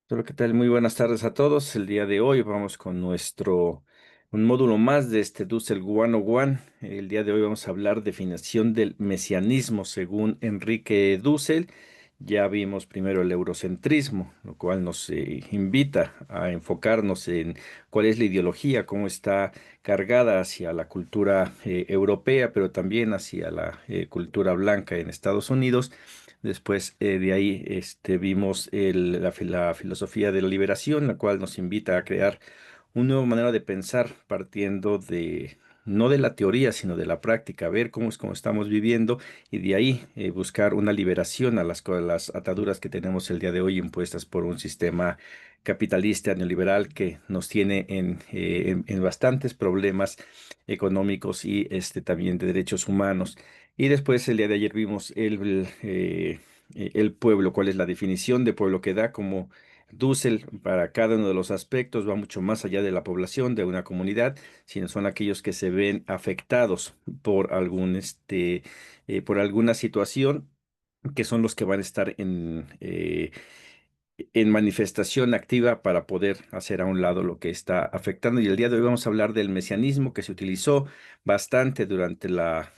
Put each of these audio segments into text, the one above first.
Hola, ¿qué tal? Muy buenas tardes a todos. El día de hoy vamos con un módulo más de este Dussel 101. El día de hoy vamos a hablar definición del mesianismo según Enrique Dussel. Ya vimos primero el eurocentrismo, lo cual nos invita a enfocarnos en cuál es la ideología, cómo está cargada hacia la cultura europea, pero también hacia la cultura blanca en Estados Unidos. Después de ahí vimos la filosofía de la liberación, la cual nos invita a crear una nueva manera de pensar partiendo de, no de la teoría, sino de la práctica, ver cómo estamos viviendo y de ahí buscar una liberación a las ataduras que tenemos el día de hoy impuestas por un sistema capitalista neoliberal que nos tiene en bastantes problemas económicos y también de derechos humanos. Y después el día de ayer vimos el pueblo, cuál es la definición de pueblo que da como Dussel para cada uno de los aspectos, va mucho más allá de la población, de una comunidad, sino son aquellos que se ven afectados por por alguna situación, que son los que van a estar en manifestación activa para poder hacer a un lado lo que está afectando. Y el día de hoy vamos a hablar del mesianismo que se utilizó bastante durante la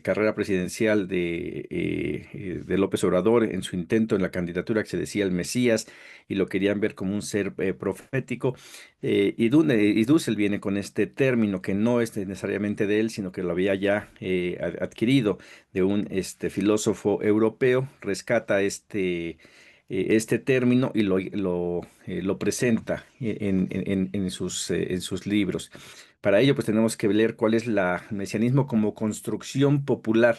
carrera presidencial de López Obrador en su intento en la candidatura que se decía el Mesías y lo querían ver como un ser profético. Y Dussel viene con este término que no es necesariamente de él, sino que lo había ya adquirido de un filósofo europeo, rescata este término y lo presenta en sus libros. Para ello, pues tenemos que leer cuál es el mesianismo como construcción popular.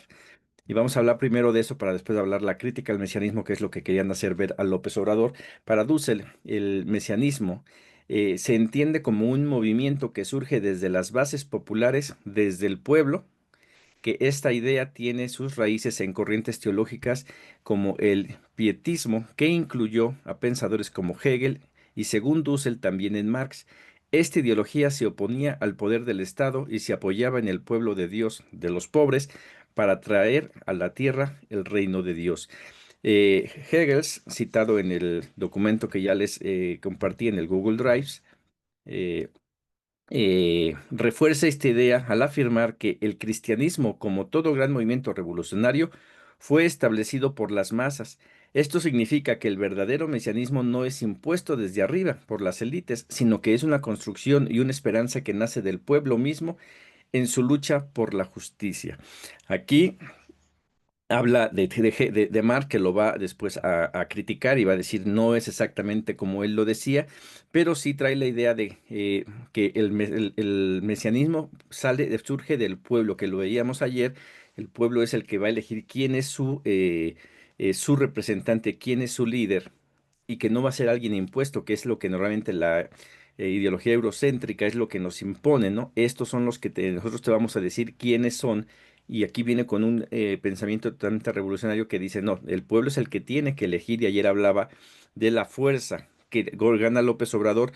Y vamos a hablar primero de eso para después hablar la crítica al mesianismo, que es lo que querían hacer ver a López Obrador. Para Dussel, el mesianismo se entiende como un movimiento que surge desde las bases populares, desde el pueblo, que esta idea tiene sus raíces en corrientes teológicas como el pietismo, que incluyó a pensadores como Hegel y según Dussel también en Marx. Esta ideología se oponía al poder del Estado y se apoyaba en el pueblo de Dios, de los pobres, para traer a la tierra el reino de Dios. Hegel, citado en el documento que ya les compartí en el Google Drive, eh, refuerza esta idea al afirmar que el cristianismo, como todo gran movimiento revolucionario, fue establecido por las masas. Esto significa que el verdadero mesianismo no es impuesto desde arriba por las élites, sino que es una construcción y una esperanza que nace del pueblo mismo en su lucha por la justicia. Aquí habla de Marx, que lo va después a criticar y va a decir no es exactamente como él lo decía, pero sí trae la idea de que el mesianismo surge del pueblo, que lo veíamos ayer. El pueblo es el que va a elegir quién es su representante, quién es su líder, y que no va a ser alguien impuesto, que es lo que normalmente la ideología eurocéntrica es lo que nos impone, ¿no? Estos son los que nosotros te vamos a decir quiénes son, y aquí viene con un pensamiento totalmente revolucionario que dice, no, el pueblo es el que tiene que elegir, y ayer hablaba de la fuerza que gana López Obrador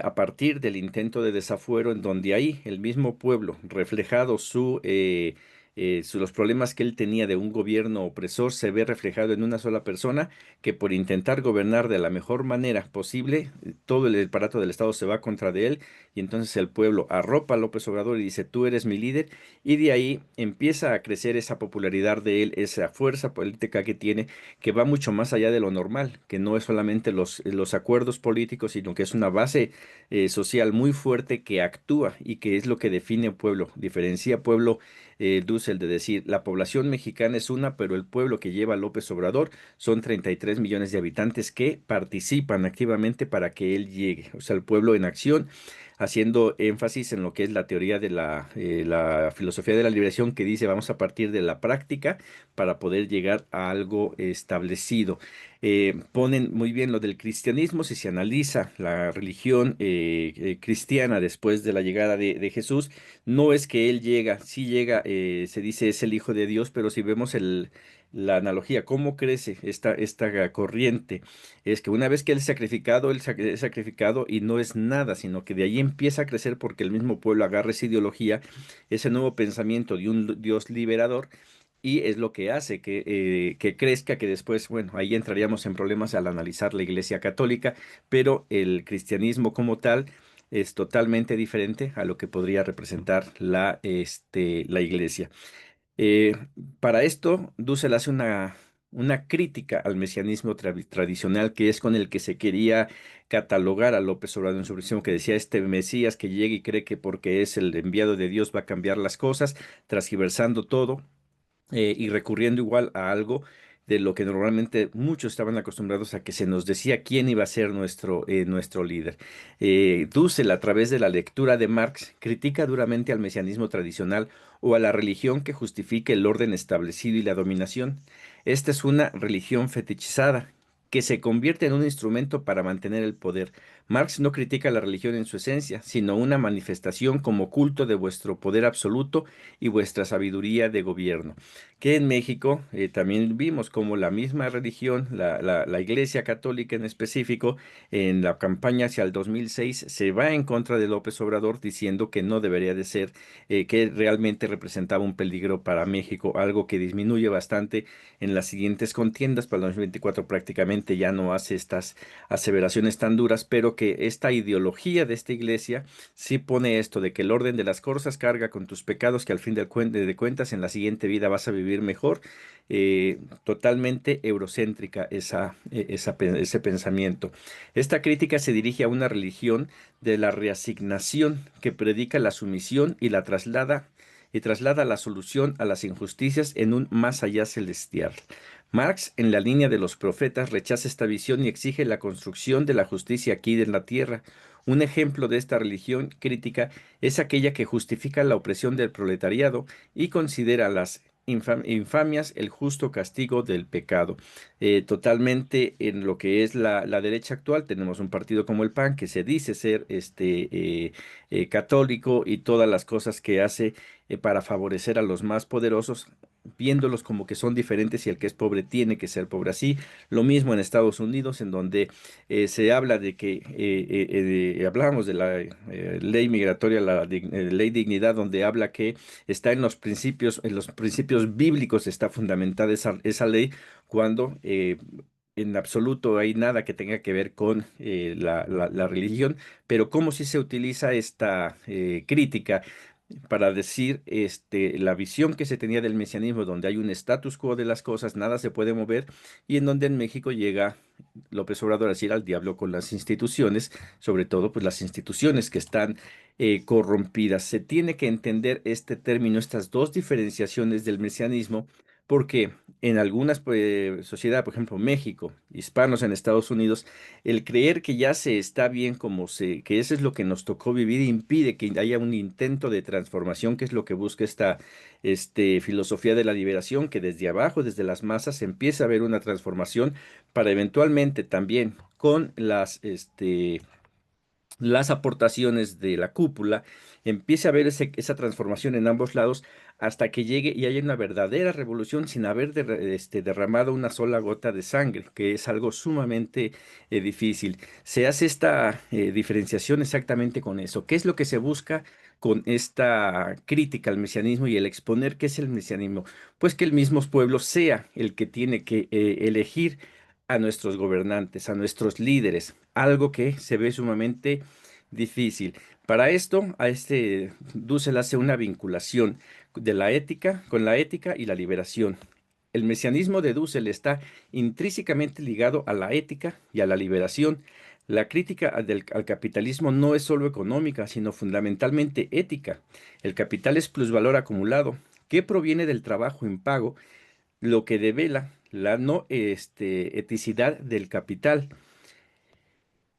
a partir del intento de desafuero, en donde ahí el mismo pueblo, reflejado los problemas que él tenía de un gobierno opresor, se ve reflejado en una sola persona que por intentar gobernar de la mejor manera posible, todo el aparato del Estado se va contra de él, y entonces el pueblo arropa a López Obrador y dice, tú eres mi líder, y de ahí empieza a crecer esa popularidad de él, esa fuerza política que tiene, que va mucho más allá de lo normal, que no es solamente los acuerdos políticos, sino que es una base social muy fuerte que actúa y que es lo que define pueblo, diferencia pueblo. Dussel de decir, la población mexicana es una, pero el pueblo que lleva a López Obrador son 33 millones de habitantes que participan activamente para que él llegue. O sea, el pueblo en acción, haciendo énfasis en lo que es la teoría de la filosofía de la liberación, que dice vamos a partir de la práctica para poder llegar a algo establecido. Ponen muy bien lo del cristianismo. Si se analiza la religión cristiana después de la llegada de Jesús, no es que él llega, sí llega, se dice es el Hijo de Dios, pero si vemos la analogía, cómo crece esta corriente, es que una vez que es sacrificado y no es nada, sino que de ahí empieza a crecer porque el mismo pueblo agarra esa ideología, ese nuevo pensamiento de un Dios liberador, y es lo que hace que crezca, que después, bueno, ahí entraríamos en problemas al analizar la Iglesia Católica, pero el cristianismo como tal es totalmente diferente a lo que podría representar la Iglesia. Eh, para esto, Dussel hace una crítica al mesianismo tradicional, que es con el que se quería catalogar a López Obrador en su versión, que decía este Mesías que llega y cree que porque es el enviado de Dios va a cambiar las cosas, transgiversando todo y recurriendo igual a algo de lo que normalmente muchos estaban acostumbrados a que se nos decía quién iba a ser nuestro líder. Dussel, a través de la lectura de Marx, critica duramente al mesianismo tradicional o a la religión que justifique el orden establecido y la dominación. Esta es una religión fetichizada que se convierte en un instrumento para mantener el poder. Marx no critica la religión en su esencia, sino una manifestación como culto de vuestro poder absoluto y vuestra sabiduría de gobierno. Que en México también vimos como la misma religión, la Iglesia Católica en específico, en la campaña hacia el 2006 se va en contra de López Obrador diciendo que no debería de ser, que realmente representaba un peligro para México, algo que disminuye bastante en las siguientes contiendas. Para el 2024 prácticamente ya no hace estas aseveraciones tan duras, pero que esta ideología de esta iglesia sí pone esto de que el orden de las cosas carga con tus pecados, que al fin de cuentas en la siguiente vida vas a vivir mejor. Totalmente eurocéntrica ese pensamiento. Esta crítica se dirige a una religión de la reasignación que predica la sumisión y traslada la solución a las injusticias en un más allá celestial. Marx, en la línea de los profetas, rechaza esta visión y exige la construcción de la justicia aquí en la tierra. Un ejemplo de esta religión crítica es aquella que justifica la opresión del proletariado y considera las infamias el justo castigo del pecado. Totalmente en lo que es la derecha actual, tenemos un partido como el PAN que se dice ser católico y todas las cosas que hace para favorecer a los más poderosos, viéndolos como que son diferentes y el que es pobre tiene que ser pobre. Así, lo mismo en Estados Unidos, en donde se habla de que, hablábamos de la ley migratoria, ley dignidad, donde habla que está en los principios bíblicos está fundamentada esa ley, cuando en absoluto hay nada que tenga que ver con la religión, pero cómo si se utiliza esta crítica para decir la visión que se tenía del mesianismo, donde hay un status quo de las cosas, nada se puede mover, y en donde en México llega López Obrador a decir al diablo con las instituciones, sobre todo pues las instituciones que están corrompidas. Se tiene que entender este término, estas dos diferenciaciones del mesianismo, porque en algunas sociedades, por ejemplo México, hispanos en Estados Unidos, el creer que ya se está bien que eso es lo que nos tocó vivir, impide que haya un intento de transformación, que es lo que busca esta filosofía de la liberación, que desde abajo, desde las masas, empieza a haber una transformación para eventualmente también con las aportaciones de la cúpula, empiece a haber esa transformación en ambos lados hasta que llegue y haya una verdadera revolución sin haber derramado una sola gota de sangre, que es algo sumamente difícil. Se hace esta diferenciación exactamente con eso. ¿Qué es lo que se busca con esta crítica al mesianismo y el exponer qué es el mesianismo? Pues que el mismo pueblo sea el que tiene que elegir a nuestros gobernantes, a nuestros líderes, algo que se ve sumamente difícil. Para esto, a Dussel hace una vinculación de la ética con la ética y la liberación. El mesianismo de Dussel está intrínsecamente ligado a la ética y a la liberación. La crítica al capitalismo no es solo económica, sino fundamentalmente ética. El capital es plusvalor acumulado, que proviene del trabajo impago, lo que devela la no eticidad del capital.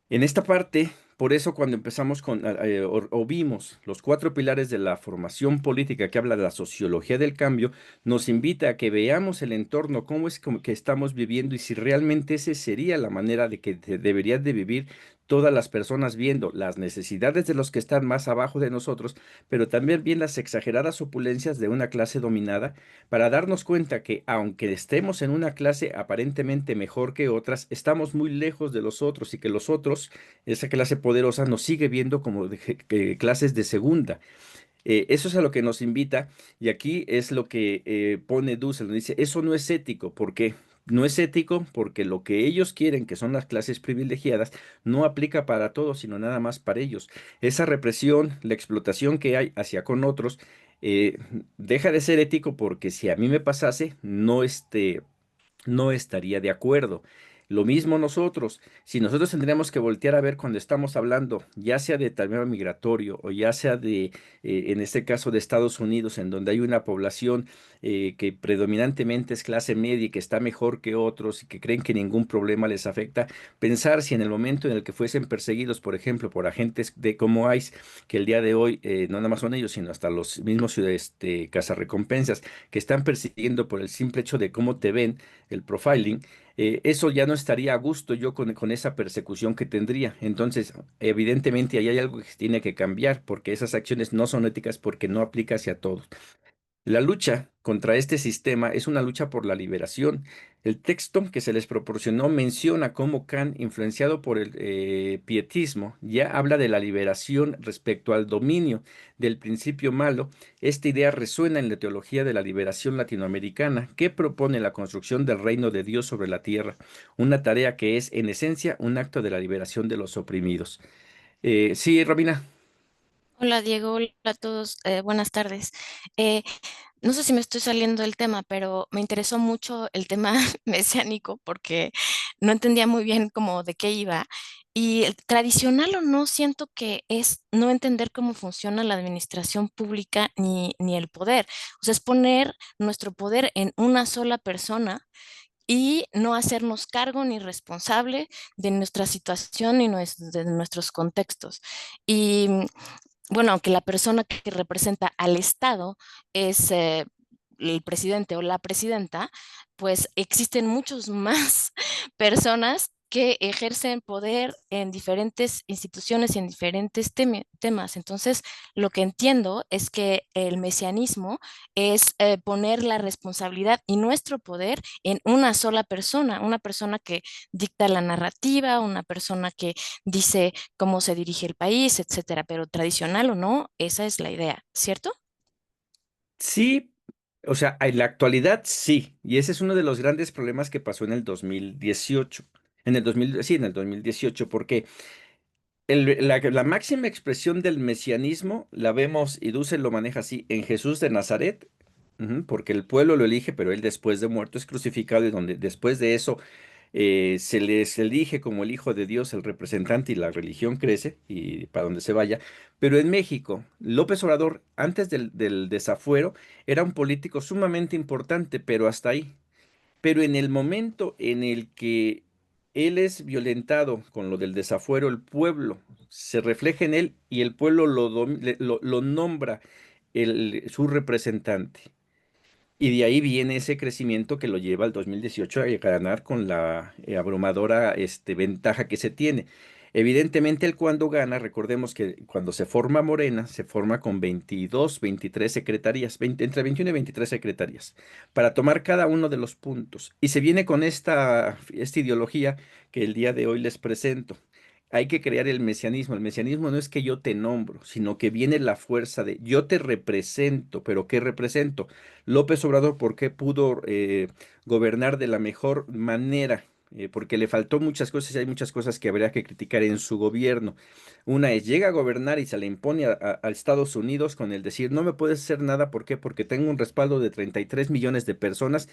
En esta parte, por eso cuando empezamos o vimos los cuatro pilares de la formación política que habla de la sociología del cambio, nos invita a que veamos el entorno, cómo es como que estamos viviendo y si realmente esa sería la manera de que deberían de vivir todas las personas, viendo las necesidades de los que están más abajo de nosotros, pero también bien las exageradas opulencias de una clase dominada, para darnos cuenta que aunque estemos en una clase aparentemente mejor que otras, estamos muy lejos de los otros y que los otros, esa clase poderosa, nos sigue viendo como clases de segunda. Eso es a lo que nos invita y aquí es lo que pone Dussel, dice, eso no es ético. ¿Por qué? No es ético porque lo que ellos quieren, que son las clases privilegiadas, no aplica para todos, sino nada más para ellos. Esa represión, la explotación que hay hacia con otros, eh, deja de ser ético porque si a mí me pasase, no estaría de acuerdo. Lo mismo nosotros, si nosotros tendríamos que voltear a ver cuando estamos hablando, ya sea de tema migratorio o ya sea en este caso de Estados Unidos, en donde hay una población que predominantemente es clase media y que está mejor que otros y que creen que ningún problema les afecta, pensar si en el momento en el que fuesen perseguidos, por ejemplo, por agentes de como ICE, que el día de hoy no nada más son ellos, sino hasta los mismos cazarrecompensas que están persiguiendo por el simple hecho de cómo te ven, el profiling, eso ya no estaría a gusto yo con esa persecución que tendría. Entonces, evidentemente ahí hay algo que se tiene que cambiar porque esas acciones no son éticas porque no aplica hacia todos. La lucha contra este sistema es una lucha por la liberación. El texto que se les proporcionó menciona cómo Kant, influenciado por el pietismo, ya habla de la liberación respecto al dominio del principio malo. Esta idea resuena en la teología de la liberación latinoamericana, que propone la construcción del reino de Dios sobre la tierra, una tarea que es, en esencia, un acto de la liberación de los oprimidos. Sí, Robina. Hola Diego, hola a todos, buenas tardes. Eh, no sé si me estoy saliendo del tema, pero me interesó mucho el tema mesiánico porque no entendía muy bien cómo de qué iba. Y el tradicional o no, siento que es no entender cómo funciona la administración pública ni el poder. O sea, es poner nuestro poder en una sola persona y no hacernos cargo ni responsable de nuestra situación ni de nuestros contextos. Y bueno, aunque la persona que representa al Estado es el presidente o la presidenta, pues existen muchos más personas que ejercen poder en diferentes instituciones y en diferentes temas. Entonces, lo que entiendo es que el mesianismo es poner la responsabilidad y nuestro poder en una sola persona, una persona que dicta la narrativa, una persona que dice cómo se dirige el país, etcétera, pero tradicional o no, esa es la idea, ¿cierto? Sí, o sea, en la actualidad sí, y ese es uno de los grandes problemas que pasó en el 2018. Sí, en el 2018, porque la máxima expresión del mesianismo la vemos, y Dussel lo maneja así, en Jesús de Nazaret, porque el pueblo lo elige, pero él después de muerto es crucificado y donde después de eso se les elige como el Hijo de Dios, el representante, y la religión crece y para donde se vaya. Pero en México, López Obrador, antes del desafuero, era un político sumamente importante, pero hasta ahí. Pero en el momento en el que él es violentado con lo del desafuero, el pueblo se refleja en él y el pueblo lo nombra su representante. Y de ahí viene ese crecimiento que lo lleva al 2018 a ganar con la abrumadora ventaja que se tiene. Evidentemente, él cuando gana, recordemos que cuando se forma Morena, se forma con 22, 23 secretarías, entre 21 y 23 secretarías, para tomar cada uno de los puntos. Y se viene con esta ideología que el día de hoy les presento. Hay que crear el mesianismo. El mesianismo no es que yo te nombro, sino que viene la fuerza de yo te represento, pero ¿qué represento? López Obrador, ¿por qué pudo gobernar de la mejor manera? Porque le faltó muchas cosas y hay muchas cosas que habría que criticar en su gobierno. Una es, llega a gobernar y se le impone a Estados Unidos con el decir, no me puedes hacer nada, ¿por qué? Porque tengo un respaldo de 33 millones de personas,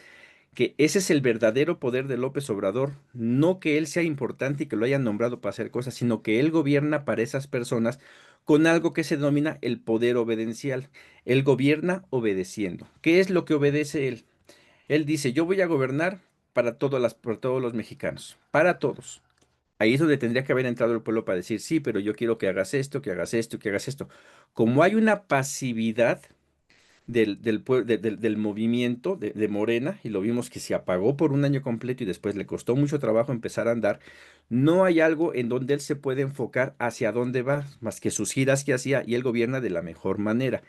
que ese es el verdadero poder de López Obrador, no que él sea importante y que lo hayan nombrado para hacer cosas, sino que él gobierna para esas personas con algo que se denomina el poder obedencial. Él gobierna obedeciendo. ¿Qué es lo que obedece él? Él dice, yo voy a gobernar para todos los mexicanos, para todos. Ahí es donde tendría que haber entrado el pueblo para decir, sí, pero yo quiero que hagas esto, que hagas esto, que hagas esto. Como hay una pasividad, del movimiento de Morena, y lo vimos que se apagó por un año completo y después le costó mucho trabajo empezar a andar, no hay algo en donde él se puede enfocar hacia dónde va, más que sus giras que hacía, y él gobierna de la mejor manera.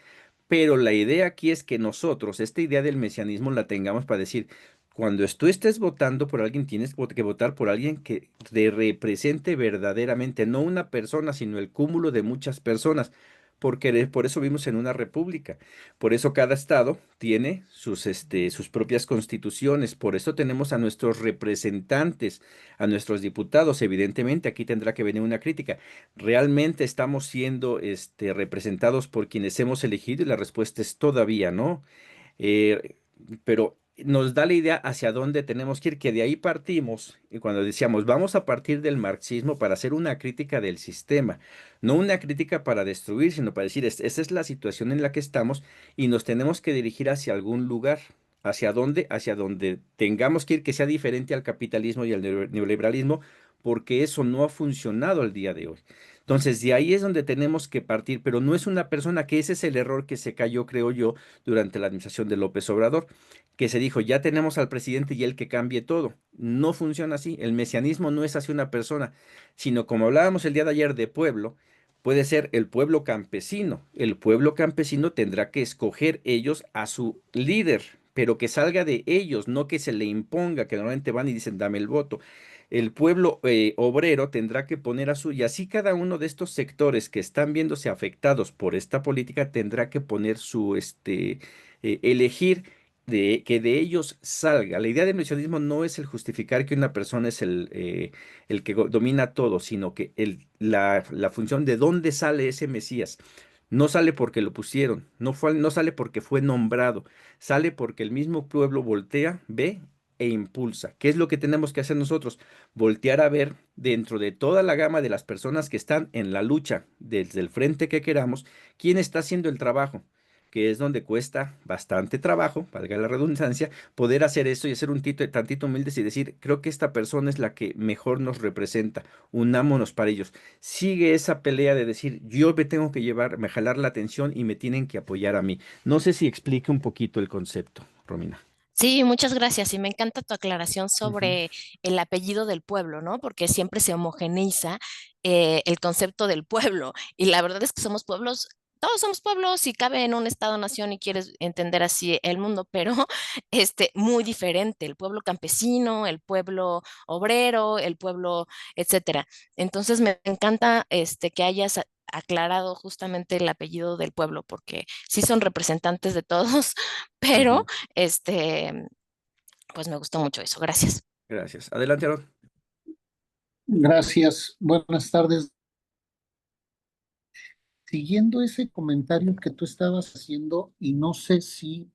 Pero la idea aquí es que nosotros, esta idea del mesianismo la tengamos para decir, cuando tú estés votando por alguien, tienes que votar por alguien que te represente verdaderamente, no una persona, sino el cúmulo de muchas personas. porque por eso vivimos en una república. Por eso cada estado tiene sus propias constituciones. Por eso tenemos a nuestros representantes, a nuestros diputados. Evidentemente, aquí tendrá que venir una crítica. ¿Realmente estamos siendo representados por quienes hemos elegido? Y la respuesta es todavía no. Eh, pero nos da la idea hacia dónde tenemos que ir, que de ahí partimos, y cuando decíamos, vamos a partir del marxismo para hacer una crítica del sistema, no una crítica para destruir, sino para decir, esa es la situación en la que estamos y nos tenemos que dirigir hacia algún lugar. ¿Hacia dónde? Hacia donde tengamos que ir, que sea diferente al capitalismo y al neoliberalismo, porque eso no ha funcionado al día de hoy. Entonces, de ahí es donde tenemos que partir, pero no es una persona, que ese es el error que se cayó, creo yo, durante la administración de López Obrador, que se dijo, ya tenemos al presidente y él que cambie todo. No funciona así. El mesianismo no es hacia una persona, sino como hablábamos el día de ayer de pueblo, puede ser el pueblo campesino. El pueblo campesino tendrá que escoger ellos a su líder, pero que salga de ellos, no que se le imponga, que normalmente van y dicen, dame el voto. El pueblo obrero tendrá que poner a su, y así cada uno de estos sectores que están viéndose afectados por esta política tendrá que poner su, elegir que de ellos salga. La idea del mencionismo no es el justificar que una persona es el que domina todo, sino que la función de dónde sale ese Mesías. No sale porque lo pusieron, no sale porque fue nombrado, sale porque el mismo pueblo voltea, ve e impulsa. ¿Qué es lo que tenemos que hacer nosotros? Voltear a ver dentro de toda la gama de las personas que están en la lucha desde el frente que queramos, quién está haciendo el trabajo, que es donde cuesta bastante trabajo, valga la redundancia, poder hacer eso y hacer un tantito humildes y decir, creo que esta persona es la que mejor nos representa, unámonos para ellos. Sigue esa pelea de decir, yo me tengo que llevar, me jalar la atención y me tienen que apoyar a mí. No sé si explique un poquito el concepto, Romina. Sí, muchas gracias. Y me encanta tu aclaración Ujú, sobre el apellido del pueblo, ¿no? Porque siempre se homogeneiza el concepto del pueblo. Y la verdad es que somos pueblos, todos somos pueblos, si cabe en un estado-nación y quieres entender así el mundo, pero muy diferente. El pueblo campesino, el pueblo obrero, el pueblo, etcétera. Entonces me encanta que hayas aclarado justamente el apellido del pueblo, porque sí son representantes de todos, pero ujú. este, pues me gustó mucho eso. Gracias. Gracias. Adelante, Aaron. Gracias. Buenas tardes. Siguiendo ese comentario que tú estabas haciendo, y no sé si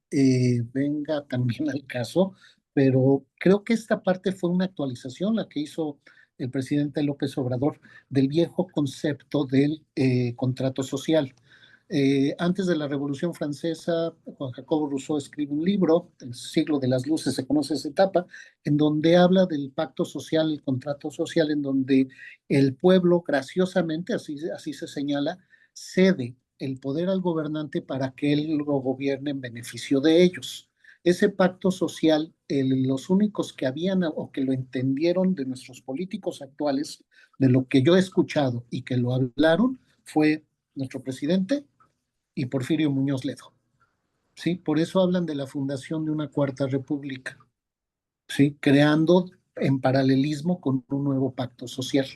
venga también al caso, pero creo que esta parte fue una actualización, la que hizo el presidente López Obrador, del viejo concepto del contrato social. Antes de la Revolución Francesa, Juan Jacobo Rousseau escribe un libro, El siglo de las luces, se conoce esa etapa, en donde habla del pacto social, el contrato social, en donde el pueblo, graciosamente, así se señala, cede el poder al gobernante para que él lo gobierne en beneficio de ellos. Ese pacto social, los únicos que habían o que lo entendieron de nuestros políticos actuales, de lo que yo he escuchado y que lo hablaron, fue nuestro presidente y Porfirio Muñoz Ledo. ¿Sí? Por eso hablan de la fundación de una cuarta república, ¿sí? Creando en paralelismo con un nuevo pacto social.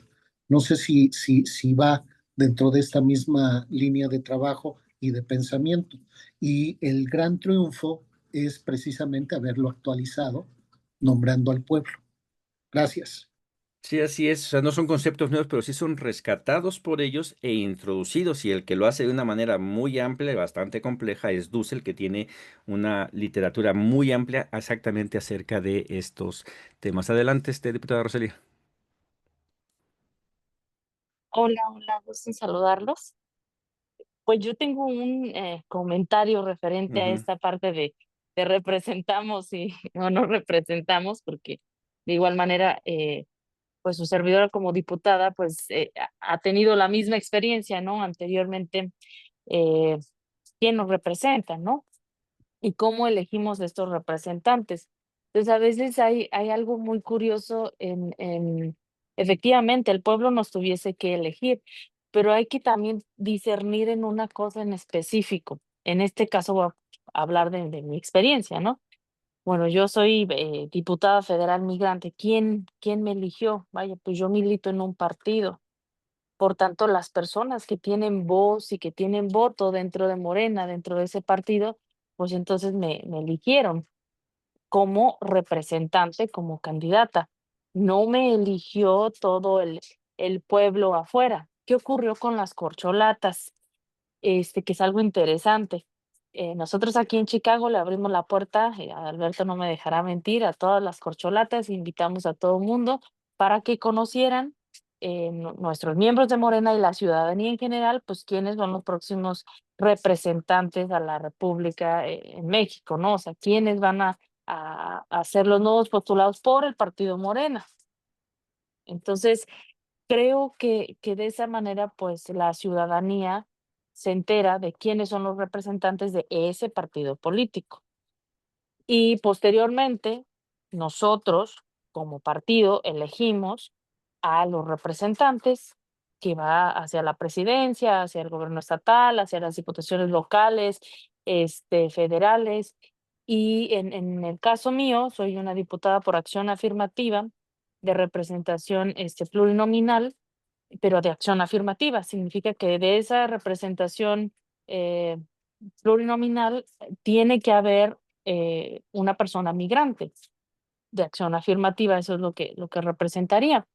No sé si va dentro de esta misma línea de trabajo y de pensamiento. Y el gran triunfo es precisamente haberlo actualizado, nombrando al pueblo. Gracias. Sí, así es. O sea, no son conceptos nuevos, pero sí son rescatados por ellos e introducidos. Y el que lo hace de una manera muy amplia y bastante compleja es Dussel, que tiene una literatura muy amplia exactamente acerca de estos temas. Adelante, diputada Rosalía. Hola, hola, gusto en saludarlos. Pues yo tengo un comentario referente a Ujú. esta parte de representamos y o no representamos, porque de igual manera, pues su servidora como diputada, pues ha tenido la misma experiencia, ¿no? Anteriormente, eh, ¿quién nos representa, no? Y cómo elegimos estos representantes. Entonces, a veces hay algo muy curioso efectivamente, el pueblo nos tuviese que elegir, pero hay que también discernir en una cosa en específico. En este caso voy a hablar de mi experiencia, ¿no? Bueno, yo soy diputada federal migrante. ¿Quién me eligió? Vaya, pues yo milito en un partido. Por tanto, las personas que tienen voz y que tienen voto dentro de Morena, dentro de ese partido, pues entonces me eligieron como representante, como candidata. No me eligió todo el pueblo afuera. ¿Qué ocurrió con las corcholatas? Que es algo interesante. Nosotros aquí en Chicago le abrimos la puerta, Alberto no me dejará mentir, a todas las corcholatas, invitamos a todo el mundo para que conocieran nuestros miembros de Morena y la ciudadanía en general, pues quiénes son los próximos representantes a la República en México, ¿no? O sea, quiénes van a ser los nuevos postulados por el partido Morena. Entonces, creo que de esa manera, pues, la ciudadanía se entera de quiénes son los representantes de ese partido político. Y posteriormente, nosotros, como partido, elegimos a los representantes que va hacia la presidencia, hacia el gobierno estatal, hacia las diputaciones locales, federales. Y en el caso mío, soy una diputada por acción afirmativa de representación plurinominal, pero de acción afirmativa. Significa que de esa representación eh, plurinominal tiene que haber una persona migrante de acción afirmativa, eso es lo que representaría.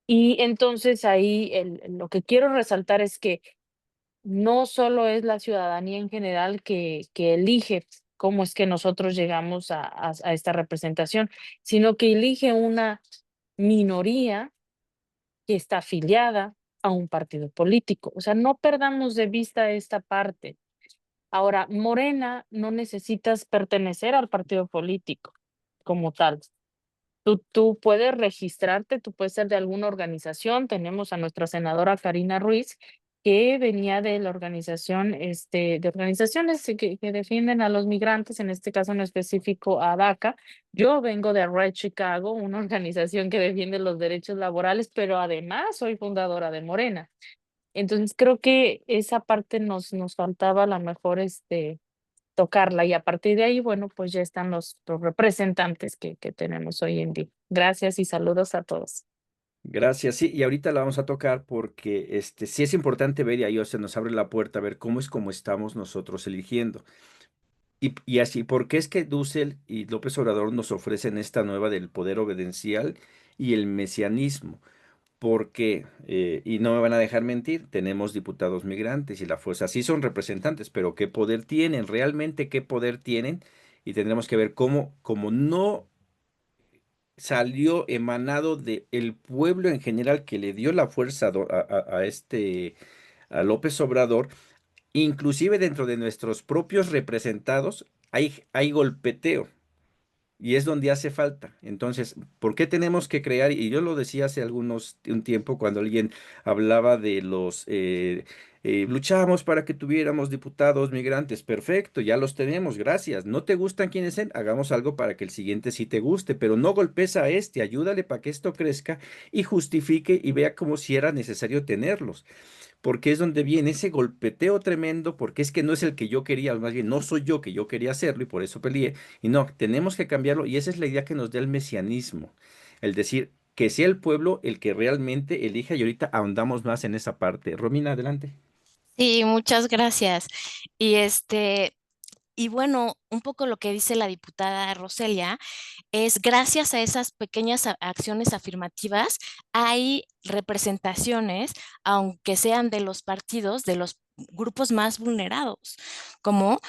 Y entonces ahí lo que quiero resaltar es que no solo es la ciudadanía en general que elige cómo es que nosotros llegamos a esta representación, sino que elige una minoría que está afiliada a un partido político. O sea, no perdamos de vista esta parte. Ahora, Morena no necesitas pertenecer al partido político como tal. Tú puedes registrarte, tú puedes ser de alguna organización. Tenemos a nuestra senadora Karina Ruiz, que venía de la organización, de organizaciones que defienden a los migrantes, en este caso en específico a DACA. Yo vengo de Red Chicago, una organización que defiende los derechos laborales, pero además soy fundadora de Morena. Entonces creo que esa parte nos faltaba a lo mejor tocarla y a partir de ahí, bueno, pues ya están los representantes que tenemos hoy en día. Gracias y saludos a todos. Gracias, sí, y ahorita la vamos a tocar porque sí es importante ver y ahí se nos abre la puerta a ver cómo es como estamos nosotros eligiendo. Y así, ¿por qué es que Dussel y López Obrador nos ofrecen esta nueva del poder obediencial y el mesianismo? Porque, y no me van a dejar mentir, tenemos diputados migrantes y la fuerza sí son representantes, pero ¿qué poder tienen? ¿Realmente qué poder tienen? Y tendremos que ver cómo, como no salió emanado del pueblo en general que le dio la fuerza a López Obrador, inclusive dentro de nuestros propios representados hay golpeteo. Y es donde hace falta. Entonces, ¿por qué tenemos que crear? Y yo lo decía hace un tiempo cuando alguien hablaba de luchábamos para que tuviéramos diputados migrantes. Perfecto, ya los tenemos, gracias. ¿No te gustan quienes sean? Hagamos algo para que el siguiente sí te guste, pero no golpes a ayúdale para que esto crezca y justifique y vea como si era necesario tenerlos, porque es donde viene ese golpeteo tremendo, porque es que no es el que yo quería, más bien no soy yo que yo quería hacerlo y por eso peleé, y no, tenemos que cambiarlo, y esa es la idea que nos da el mesianismo, el decir que sea el pueblo el que realmente elija, y ahorita ahondamos más en esa parte. Romina, adelante. Sí, muchas gracias. Y y bueno, un poco lo que dice la diputada Roselia es gracias a esas pequeñas acciones afirmativas hay representaciones, aunque sean de los partidos, de los grupos más vulnerados, como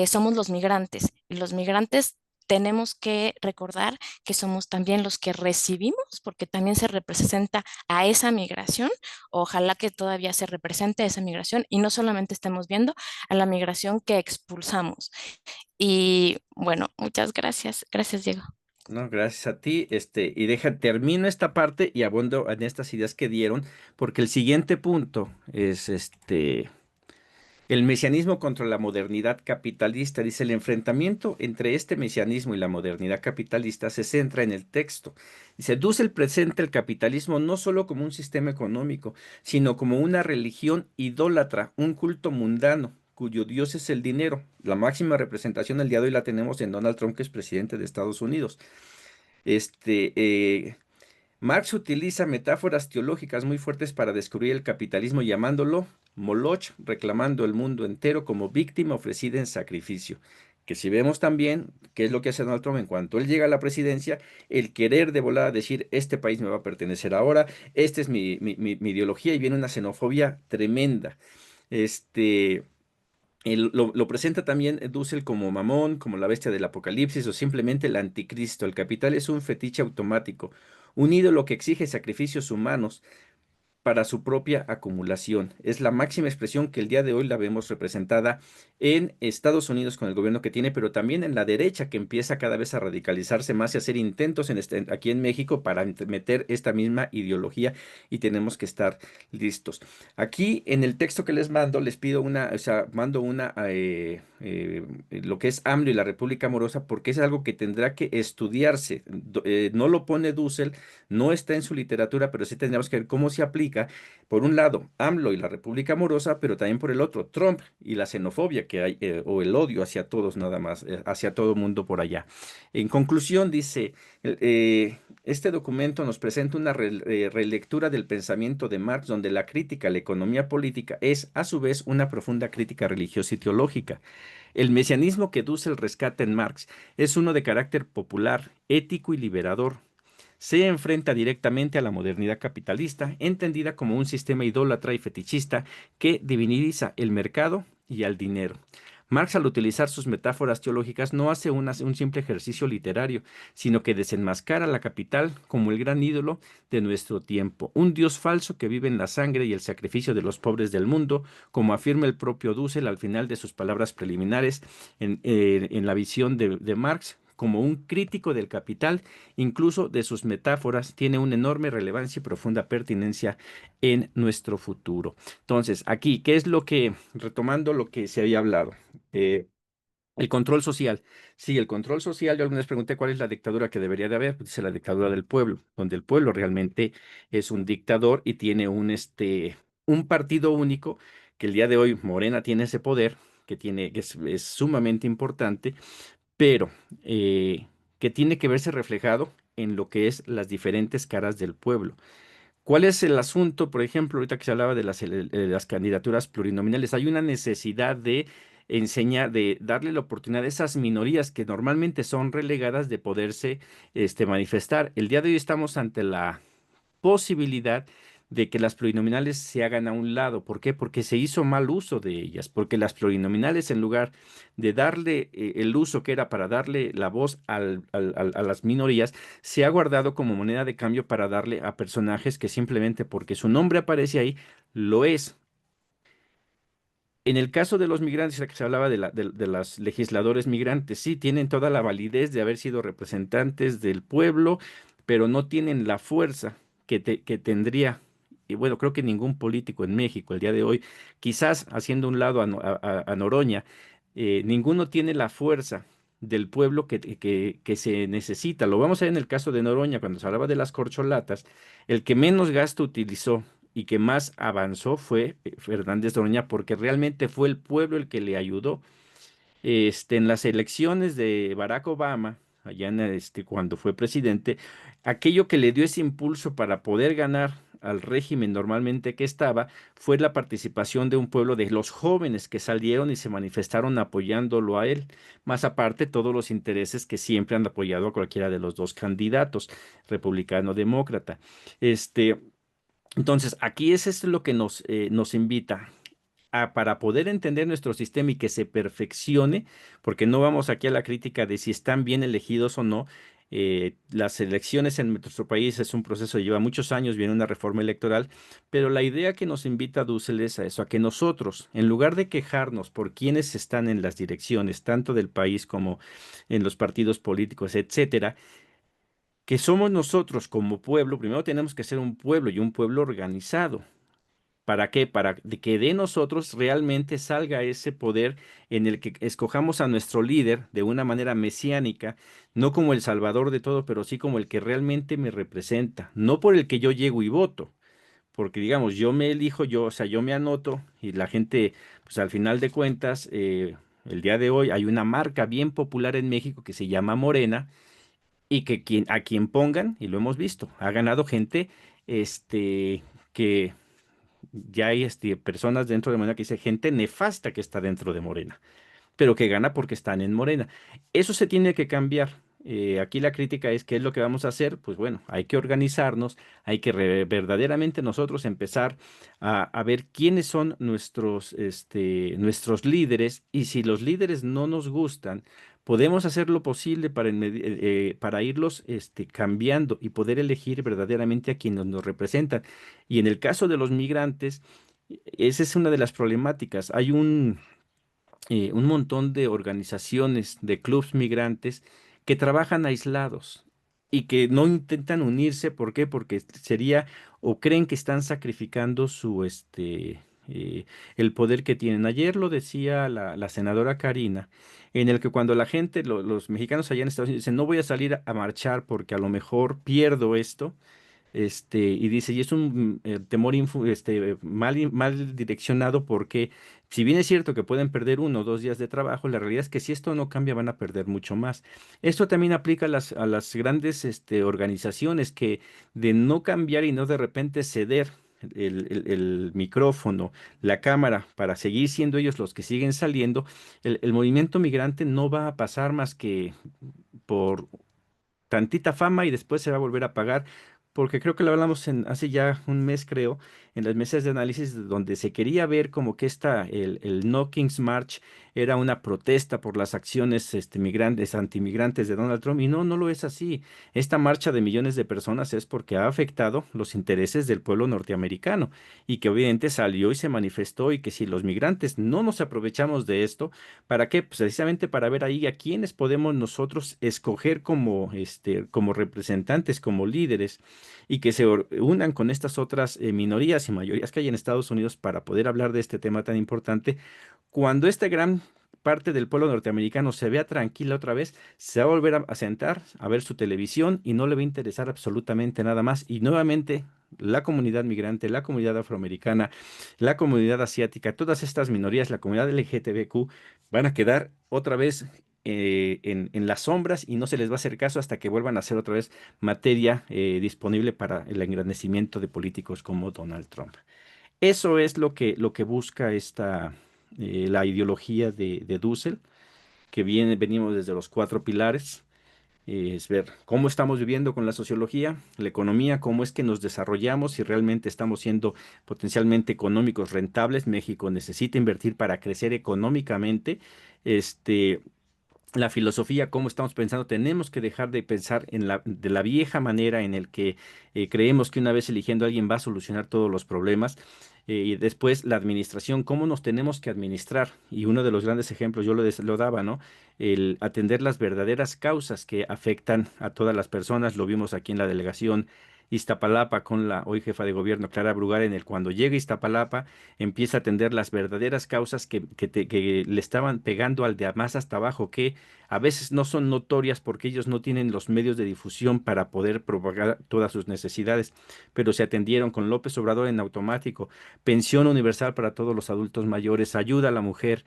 somos los migrantes. Y los migrantes tenemos que recordar que somos también los que recibimos, porque también se representa a esa migración. Ojalá que todavía se represente esa migración y no solamente estemos viendo a la migración que expulsamos. Y bueno, muchas gracias. Gracias, Diego. No, gracias a ti. Y termino esta parte y abondo en estas ideas que dieron, porque el siguiente punto es el mesianismo contra la modernidad capitalista. Dice, el enfrentamiento entre este mesianismo y la modernidad capitalista se centra en el texto. Dice, Dussel presenta el capitalismo no solo como un sistema económico, sino como una religión idólatra, un culto mundano, cuyo dios es el dinero. La máxima representación el día de hoy la tenemos en Donald Trump, que es presidente de Estados Unidos. Este, eh, Marx utiliza metáforas teológicas muy fuertes para descubrir el capitalismo, llamándolo Moloch, reclamando el mundo entero como víctima ofrecida en sacrificio. Que si vemos también qué es lo que hace Donald Trump en cuanto él llega a la presidencia, el querer de volada decir, este país me va a pertenecer ahora, esta es mi ideología, y viene una xenofobia tremenda. Este, lo presenta también Dussel como Mamón, como la bestia del Apocalipsis o simplemente el anticristo. El capital es un fetiche automático, un ídolo que exige sacrificios humanos para su propia acumulación. Es la máxima expresión que el día de hoy la vemos representada en Estados Unidos con el gobierno que tiene, pero también en la derecha que empieza cada vez a radicalizarse más y a hacer intentos aquí en México para meter esta misma ideología, y tenemos que estar listos. Aquí en el texto que les mando, les pido una, o sea, mando una, lo que es AMLO y la República Amorosa, porque es algo que tendrá que estudiarse. No lo pone Dussel, no está en su literatura, pero sí tendríamos que ver cómo se aplica, por un lado, AMLO y la República Amorosa, pero también por el otro, Trump y la xenofobia que hay, o el odio hacia todos nada más, hacia todo mundo por allá. En conclusión, dice, este documento nos presenta una relectura del pensamiento de Marx, donde la crítica a la economía política es, a su vez, una profunda crítica religiosa y teológica. El mesianismo que Dussel rescata en Marx es uno de carácter popular, ético y liberador. Se enfrenta directamente a la modernidad capitalista, entendida como un sistema idólatra y fetichista que diviniza el mercado y al dinero. Marx, al utilizar sus metáforas teológicas, no hace un simple ejercicio literario, sino que desenmascara la capital como el gran ídolo de nuestro tiempo, un dios falso que vive en la sangre y el sacrificio de los pobres del mundo, como afirma el propio Dussel al final de sus palabras preliminares en la visión de Marx. Como un crítico del capital, incluso de sus metáforas, tiene una enorme relevancia y profunda pertinencia en nuestro futuro. Entonces, aquí, ¿qué es lo que, retomando lo que se había hablado? Eh, el control social. Sí, el control social, yo alguna vez pregunté cuál es la dictadura que debería de haber, pues dice la dictadura del pueblo, donde el pueblo realmente es un dictador y tiene un partido único, que el día de hoy Morena tiene ese poder, que es sumamente importante, pero que tiene que verse reflejado en lo que es las diferentes caras del pueblo. ¿Cuál es el asunto? Por ejemplo, ahorita que se hablaba de las candidaturas plurinominales, hay una necesidad de enseñar, de darle la oportunidad a esas minorías que normalmente son relegadas de poderse manifestar. El día de hoy estamos ante la posibilidad de que las plurinominales se hagan a un lado. ¿Por qué? Porque se hizo mal uso de ellas, porque las plurinominales, en lugar de darle el uso que era para darle la voz a las minorías, se ha guardado como moneda de cambio para darle a personajes que simplemente porque su nombre aparece ahí, lo es. En el caso de los migrantes, ya que se hablaba de los legisladores migrantes, sí, tienen toda la validez de haber sido representantes del pueblo, pero no tienen la fuerza que tendría, y bueno, creo que ningún político en México el día de hoy, quizás haciendo un lado a Noroña, ninguno tiene la fuerza del pueblo que se necesita. Lo vamos a ver en el caso de Noroña, cuando se hablaba de las corcholatas, el que menos gasto utilizó y que más avanzó fue Fernández Noroña, porque realmente fue el pueblo el que le ayudó. En las elecciones de Barack Obama, allá cuando fue presidente, aquello que le dio ese impulso para poder ganar al régimen normalmente que estaba, fue la participación de un pueblo, de los jóvenes que salieron y se manifestaron apoyándolo a él, más aparte todos los intereses que siempre han apoyado a cualquiera de los dos candidatos, republicano o demócrata. Este, entonces, aquí es esto lo que nos invita para poder entender nuestro sistema y que se perfeccione, porque no vamos aquí a la crítica de si están bien elegidos o no. Las elecciones en nuestro país es un proceso que lleva muchos años, viene una reforma electoral, pero la idea que nos invita Dussel es a eso, a que nosotros, en lugar de quejarnos por quienes están en las direcciones, tanto del país como en los partidos políticos, etcétera, que somos nosotros como pueblo, primero tenemos que ser un pueblo y un pueblo organizado. ¿Para qué? Para que de nosotros realmente salga ese poder en el que escojamos a nuestro líder de una manera mesiánica, no como el salvador de todo, pero sí como el que realmente me representa, no por el que yo llego y voto, porque digamos, yo me elijo, o sea, yo me anoto y la gente, pues al final de cuentas, el día de hoy hay una marca bien popular en México que se llama Morena, y que a quien pongan, y lo hemos visto, ha ganado gente, que ya hay personas dentro de Morena que dice gente nefasta que está dentro de Morena, pero que gana porque están en Morena. Eso se tiene que cambiar. Aquí la crítica es: ¿qué es lo que vamos a hacer? Pues bueno, hay que organizarnos, hay que verdaderamente nosotros empezar a ver quiénes son nuestros líderes, y si los líderes no nos gustan, podemos hacer lo posible para irlos cambiando y poder elegir verdaderamente a quienes nos representan. Y en el caso de los migrantes, esa es una de las problemáticas. Hay un montón de organizaciones, de clubs migrantes que trabajan aislados y que no intentan unirse. ¿Por qué? Porque sería, o creen que están sacrificando el poder que tienen. Ayer lo decía la senadora Karina, en el que cuando la gente, los mexicanos allá en Estados Unidos dicen: no voy a salir a marchar porque a lo mejor pierdo esto. Y dice, y es un temor mal direccionado, porque si bien es cierto que pueden perder 1 o 2 días de trabajo, la realidad es que si esto no cambia van a perder mucho más. Esto también aplica a las grandes organizaciones, que de no cambiar y no de repente ceder el micrófono, la cámara, para seguir siendo ellos los que siguen saliendo, el movimiento migrante no va a pasar más que por tantita fama, y después se va a volver a pagar. Porque creo que lo hablamos hace ya un mes, creo, en las mesas de análisis, donde se quería ver como que el No King's March era una protesta por las acciones migrantes, antimigrantes de Donald Trump, y no, no lo es así. Esta marcha de millones de personas es porque ha afectado los intereses del pueblo norteamericano, y que obviamente salió y se manifestó, y que si los migrantes no nos aprovechamos de esto, ¿para qué? Pues precisamente para ver ahí a quiénes podemos nosotros escoger como representantes, como líderes, y que se unan con estas otras minorías y mayorías que hay en Estados Unidos, para poder hablar de este tema tan importante. Cuando esta gran parte del pueblo norteamericano se vea tranquila otra vez, se va a volver a sentar a ver su televisión, y no le va a interesar absolutamente nada más. Y nuevamente, la comunidad migrante, la comunidad afroamericana, la comunidad asiática, todas estas minorías, la comunidad LGTBQ, van a quedar otra vez en las sombras, y no se les va a hacer caso hasta que vuelvan a ser otra vez materia disponible para el engrandecimiento de políticos como Donald Trump. Eso es lo que busca la ideología de Dussel, que venimos desde los 4 pilares. Es ver cómo estamos viviendo con la sociología, la economía, cómo es que nos desarrollamos, si realmente estamos siendo potencialmente económicos rentables. México necesita invertir para crecer económicamente. Este, la filosofía, cómo estamos pensando, tenemos que dejar de pensar de la vieja manera, en el que creemos que una vez eligiendo a alguien va a solucionar todos los problemas. Y después la administración, cómo nos tenemos que administrar. Y uno de los grandes ejemplos, yo lo daba, ¿no? El atender las verdaderas causas que afectan a todas las personas. Lo vimos aquí en la delegación Iztapalapa con la hoy jefa de gobierno, Clara Brugada, en el cuando llega a Iztapalapa empieza a atender las verdaderas causas que le estaban pegando al de más hasta abajo, que a veces no son notorias porque ellos no tienen los medios de difusión para poder propagar todas sus necesidades, pero se atendieron con López Obrador en automático: pensión universal para todos los adultos mayores, ayuda a la mujer,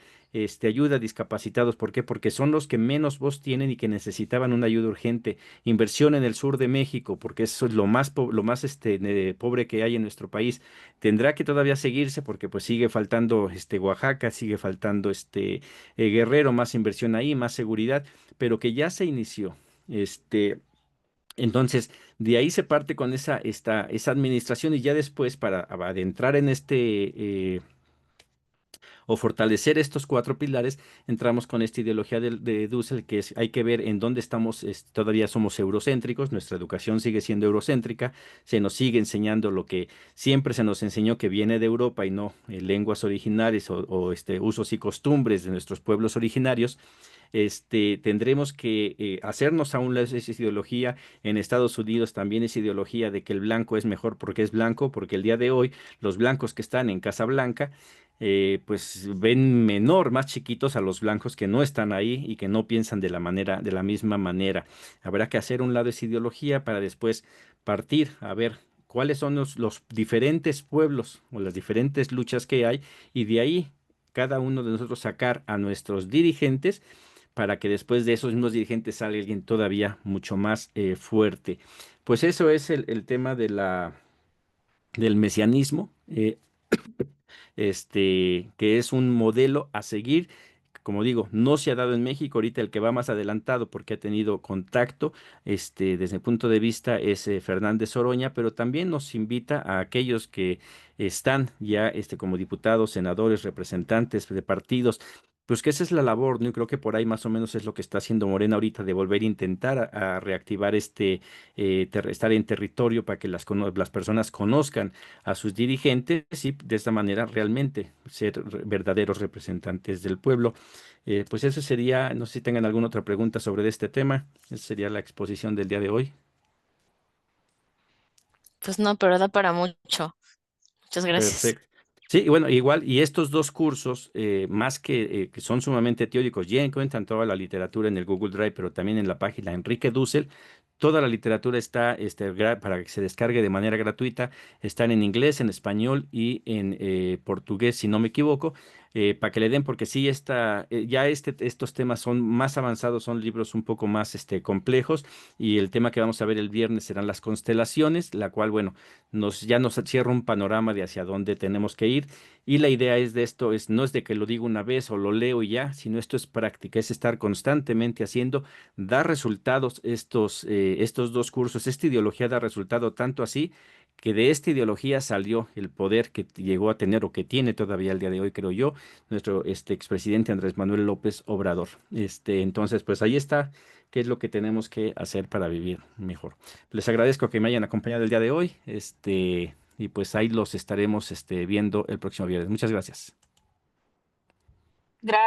ayuda a discapacitados. ¿Por qué? Porque son los que menos voz tienen y que necesitaban una ayuda urgente. Inversión en el sur de México, porque eso es lo más pobre que hay en nuestro país. Tendrá que todavía seguirse, porque pues sigue faltando Oaxaca, sigue faltando Guerrero, más inversión ahí, más seguridad, pero que ya se inició. Entonces, de ahí se parte con esa administración, y ya después, para adentrar en o fortalecer estos 4 pilares, entramos con esta ideología de Dussel, que es: hay que ver en dónde estamos. Todavía somos eurocéntricos, nuestra educación sigue siendo eurocéntrica, se nos sigue enseñando lo que siempre se nos enseñó, que viene de Europa, y no lenguas originales o usos y costumbres de nuestros pueblos originarios. Tendremos que hacernos a un lado esa ideología. En Estados Unidos también es ideología de que el blanco es mejor porque es blanco, porque el día de hoy los blancos que están en Casa Blanca pues ven menor, más chiquitos a los blancos que no están ahí y que no piensan de la misma manera. Habrá que hacer un lado esa ideología para después partir a ver cuáles son los diferentes pueblos o las diferentes luchas que hay, y de ahí cada uno de nosotros sacar a nuestros dirigentes para que después de esos mismos dirigentes salga alguien todavía mucho más fuerte. Pues eso es el tema del mesianismo. Que es un modelo a seguir. Como digo, no se ha dado en México. Ahorita el que va más adelantado porque ha tenido contacto, desde el punto de vista es Fernández Oroña, pero también nos invita a aquellos que están ya como diputados, senadores, representantes de partidos. Pues que esa es la labor, ¿no? Y creo que por ahí más o menos es lo que está haciendo Morena ahorita, de volver a intentar a reactivar estar en territorio para que las personas conozcan a sus dirigentes y de esta manera realmente ser verdaderos representantes del pueblo. Pues eso sería, no sé si tengan alguna otra pregunta sobre este tema. Esa sería la exposición del día de hoy. Pues no, pero da para mucho. Muchas gracias. Perfecto. Sí, y bueno, igual, y estos dos cursos, más que son sumamente teóricos, ya encuentran toda la literatura en el Google Drive, pero también en la página Enrique Dussel. Toda la literatura está para que se descargue de manera gratuita. Están en inglés, en español y en portugués, si no me equivoco, para que le den, porque sí, estos temas son más avanzados, son libros un poco más complejos, y el tema que vamos a ver el viernes serán las constelaciones, la cual, bueno, ya nos cierra un panorama de hacia dónde tenemos que ir. Y la idea es de esto, no es de que lo digo una vez o lo leo y ya, sino esto es práctica, es estar constantemente haciendo, da resultados estos dos cursos. Esta ideología da resultado tanto así que de esta ideología salió el poder que llegó a tener o que tiene todavía el día de hoy, creo yo, nuestro expresidente Andrés Manuel López Obrador. Entonces, pues ahí está, qué es lo que tenemos que hacer para vivir mejor. Les agradezco que me hayan acompañado el día de hoy, y pues ahí los estaremos viendo el próximo viernes. Muchas gracias. Gracias.